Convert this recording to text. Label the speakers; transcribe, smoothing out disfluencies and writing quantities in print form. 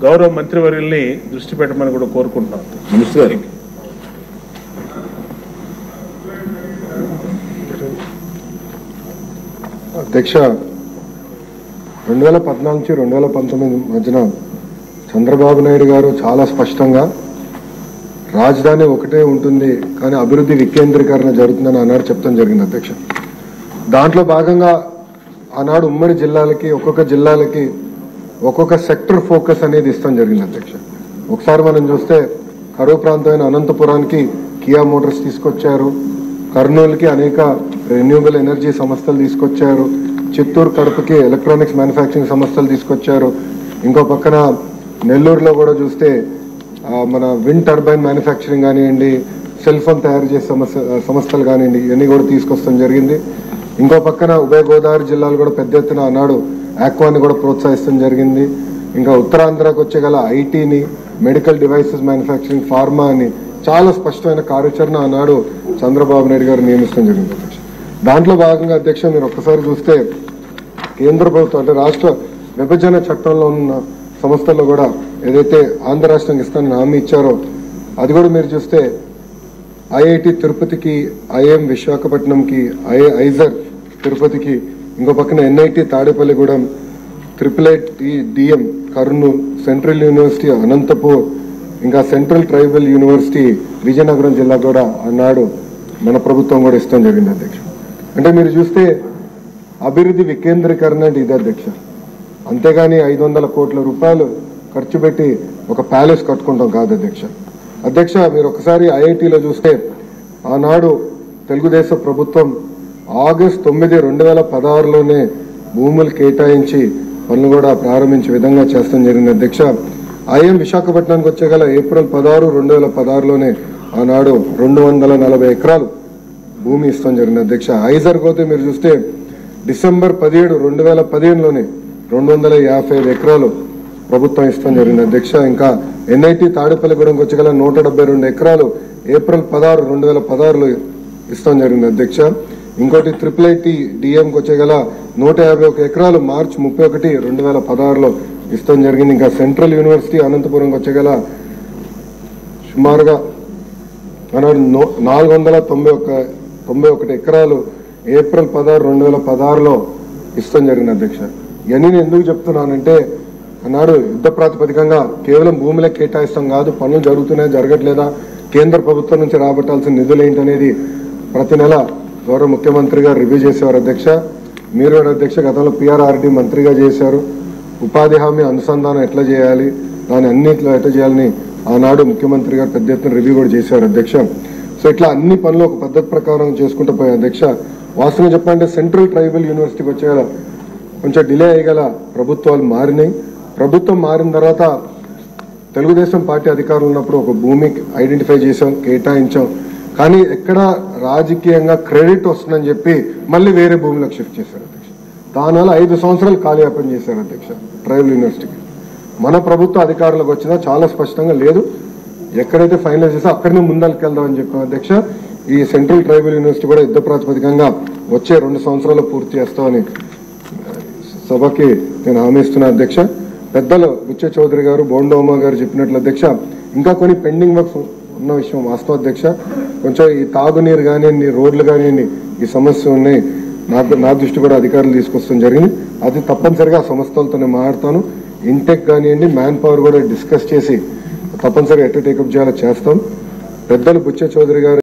Speaker 1: గౌరవ మంత్రివర్యుల్ని దృష్టి పెట్టమని కూడా కోరుకుంటున్నాం.
Speaker 2: మినిస్టర్ గారు,
Speaker 3: అధ్యక్ష, 2014 నుంచి 2019 మధ్యన చంద్రబాబు నాయుడు గారు చాలా స్పష్టంగా రాజధాని ఒకటే ఉంటుంది కానీ అభివృద్ధి వికేంద్రీకరణ జరుగుతుందని ఆనాడు చెప్తాం జరిగింది అధ్యక్ష. దాంట్లో భాగంగా ఆనాడు ఉమ్మడి జిల్లాలకి ఒక్కొక్క జిల్లాలకి ఒక్కొక్క సెక్టర్ ఫోకస్ అనేది ఇస్తాం జరిగింది అధ్యక్ష. ఒకసారి మనం చూస్తే కరువు ప్రాంతమైన అనంతపురానికి కియా మోటార్స్ తీసుకొచ్చారు, కర్నూలుకి అనేక రెన్యూబుల్ ఎనర్జీ సంస్థలు తీసుకొచ్చారు, చిత్తూరు కడపకి ఎలక్ట్రానిక్స్ మ్యానుఫ్యాక్చరింగ్ సంస్థలు తీసుకొచ్చారు, ఇంకో పక్కన నెల్లూరులో కూడా చూస్తే మన విండ్ టర్బైన్ మ్యానుఫ్యాక్చరింగ్ కానివ్వండి, సెల్ ఫోన్ తయారు చేసే సంస్థలు కానివ్వండి, ఇవన్నీ కూడా తీసుకొస్తాం జరిగింది. ఇంకో పక్కన ఉభయ గోదావరి జిల్లాలు కూడా పెద్ద ఎత్తున ఆనాడు ఆక్వాని కూడా ప్రోత్సహిస్తాం జరిగింది. ఇంకా ఉత్తరాంధ్రకు వచ్చే గల ఐటీని, మెడికల్ డివైసెస్ మ్యానుఫ్యాక్చరింగ్, ఫార్మా అని చాలా స్పష్టమైన కార్యాచరణ ఆనాడు చంద్రబాబు నాయుడు గారు నియమిస్తాం జరిగింది అధ్యక్ష. దాంట్లో భాగంగా అధ్యక్ష మీరు ఒక్కసారి చూస్తే కేంద్ర ప్రభుత్వం అంటే రాష్ట్ర విభజన చట్టంలో ఉన్న సంస్థల్లో కూడా ఏదైతే ఆంధ్ర రాష్ట్రానికి ఇస్తానని హామీ ఇచ్చారో అది కూడా మీరు చూస్తే ఐఐటి తిరుపతికి, ఐఎం విశాఖపట్నంకి, ఐజర్ తిరుపతికి, ఇంకో పక్కన NIT Tadepalligudem, IIIT-DM Kurnool, central university Anantapur, ఇంకా సెంట్రల్ ట్రైబల్ యూనివర్సిటీ విజయనగరం జిల్లా కూడా అన్నాడు మన ప్రభుత్వం కూడా ఇస్తాం జరిగింది అధ్యక్ష. అంటే మీరు చూస్తే అభివృద్ధి వికేంద్రీకరణ అంటే ఇది అధ్యక్ష. అంతేగాని 500 కోట్ల రూపాయలు ఖర్చు పెట్టి ఒక ప్యాలెస్ కట్టుకుంటాం కాదు అధ్యక్ష. అధ్యక్ష మీరు ఒకసారి ఐఐటీలో చూస్తే ఆనాడు తెలుగుదేశం ప్రభుత్వం ఆగస్టు 9, 2016లోనే భూములు కేటాయించి పనులు కూడా ప్రారంభించే విధంగా చేస్తాం జరిగింది అధ్యక్ష. ఐఎం విశాఖపట్నానికి వచ్చే గల ఏప్రిల్ 16, 2016లోనే ఆనాడు 240 ఎకరాలు భూమి ఇస్తాం జరిగింది అధ్యక్ష. ఐజర్ పోతే మీరు చూస్తే డిసెంబర్ 17, 2015లోనే 255 ఎకరాలు ప్రభుత్వం ఇస్తాం జరిగింది అధ్యక్ష. ఇంకా ఎన్ఐటి తాడేపల్లిగూడెంకి వచ్చే గల 172 ఎకరాలు ఏప్రిల్ 16, 2016లో ఇస్తాం జరిగింది అధ్యక్ష. ఇంకోటి IIIT-DMకి వచ్చే గల 151 ఎకరాలు మార్చి 31, 2016లో ఇస్తాం జరిగింది. ఇంకా సెంట్రల్ యూనివర్సిటీ అనంతపురంకి వచ్చే గల సుమారుగా 491 ఎకరాలు ఏప్రిల్ 16, 2016లో ఇస్తాం జరిగింది అధ్యక్ష. ఇవన్నీ నేను ఎందుకు చెప్తున్నానంటే అన్నాడు యుద్ధ ప్రాతిపదికంగా కేవలం భూములే కేటాయిస్తాం కాదు, పనులు జరుగుతున్నాయా జరగట్లేదా, కేంద్ర ప్రభుత్వం నుంచి రాబట్టాల్సిన నిధులు ఏంటనేది ప్రతి నెల గౌరవ ముఖ్యమంత్రి గారు రివ్యూ చేసేవారు అధ్యక్ష. మీరు కూడా అధ్యక్ష గతంలో PRRD మంత్రిగా చేశారు. ఉపాధి హామీ అనుసంధానం ఎట్లా చేయాలి, దాని అన్నిట్లో ఎట్లా చేయాలని ఆనాడు ముఖ్యమంత్రి గారు పెద్ద ఎత్తున రివ్యూ కూడా చేశారు అధ్యక్ష. సో ఇట్లా అన్ని పనులు ఒక పద్ధతి ప్రకారం చేసుకుంటూ పోయే అధ్యక్ష. వాస్తవంగా చెప్పాలంటే సెంట్రల్ ట్రైబల్ యూనివర్సిటీకి వచ్చేగల కొంచెం డిలే అయ్యగల ప్రభుత్వాలు మారినాయి. ప్రభుత్వం మారిన తర్వాత తెలుగుదేశం పార్టీ అధికారులు ఉన్నప్పుడు ఒక భూమి ఐడెంటిఫై చేశాం, కేటాయించాం, కానీ ఎక్కడ రాజకీయంగా క్రెడిట్ వస్తుందని చెప్పి మళ్ళీ వేరే భూమిలోకి షిఫ్ట్ చేశారు అధ్యక్ష. దానివల్ల 5 సంవత్సరాలు కాలయాపన చేశారు అధ్యక్ష ట్రైబల్ యూనివర్సిటీకి. మన ప్రభుత్వ అధికారులకు వచ్చినా చాలా స్పష్టంగా లేదు, ఎక్కడైతే ఫైనల్ చేసా అక్కడనే ముందరికి వెళ్దామని చెప్పాం అధ్యక్ష. ఈ సెంట్రల్ ట్రైబల్ యూనివర్సిటీ కూడా యుద్ధ ప్రాతిపదికంగా వచ్చే 2 సంవత్సరాలు పూర్తి చేస్తామని సభకి నేను హామీ ఇస్తున్నా అధ్యక్ష. పెద్దలు బుచ్చ చౌదరి గారు, బోండోమా గారు చెప్పినట్లు అధ్యక్ష ఇంకా కొన్ని పెండింగ్ వర్క్స్ ఉన్న విషయం వాస్తవం అధ్యక్ష. కొంచెం ఈ తాగునీరు కానివ్వండి, రోడ్లు కానివ్వండి, ఈ సమస్య ఉన్నాయి. నా దృష్టి కూడా అధికారులు తీసుకొస్తాం జరిగింది. అది తప్పనిసరిగా సంస్థలతో నేను మాట్లాడతాను. ఇంటెక్ కానివ్వండి, మ్యాన్ పవర్ కూడా డిస్కస్ చేసి తప్పనిసరిగా ఎట్లా టేకప్ చేయాలో చేస్తాం. పెద్దలు బుచ్చ చౌదరి గారు